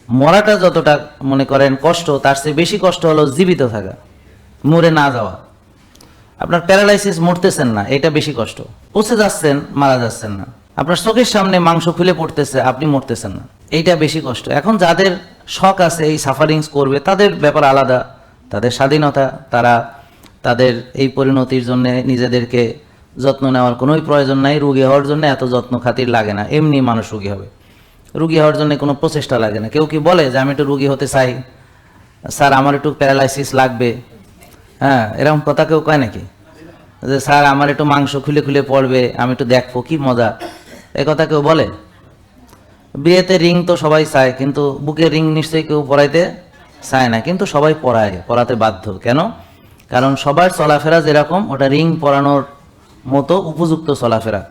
মরাটা যতটা মনে করেন কষ্ট, তার চেয়ে বেশি কষ্ট হলো জীবিত থাকা, মরে না যাওয়া। আপনার প্যারালাইসিস, মরতেছেন না, এটা বেশি কষ্ট। পচে যাচ্ছেন, মারা যাচ্ছেন না। আপনার চোখের সামনে মাংস খুলে পড়তেছে, আপনি মরতেছেন না, এইটা বেশি কষ্ট। এখন যাদের শখ আছে এই সাফারিংস করবে, তাদের ব্যাপার আলাদা, তাদের স্বাধীনতা। তারা তাদের এই পরিণতির জন্য নিজেদেরকে যত্ন নেওয়ার কোনোই প্রয়োজন নাই। রোগী হওয়ার জন্য এত যত্ন খাতির লাগে না, এমনি মানুষ রোগী হবে। রোগী হওয়ার জন্য কোনো প্রচেষ্টা লাগে না। কেউ কি বলে যে আমি একটু রোগী হতে চাই, স্যার আমার একটু প্যারালাইসিস লাগবে? হ্যাঁ, এরকম কথা কেউ কয় নাকি? যে স্যার আমার একটু মাংস খুলে খুলে পড়বে, আমি একটু দেখবো কি মজা, এ কথা কেউ বলে? বিয়েতে রিং তো সবাই চায়, কিন্তু বুকের রিং নিশ্চয়ই কেউ পরাইতে চায় না, কিন্তু সবাই পরাতে বাধ্য। কেন? কারণ সবার চলাফেরা যেরকম, ওটা রিং পরানোর মতো উপযুক্ত চলাফেরা।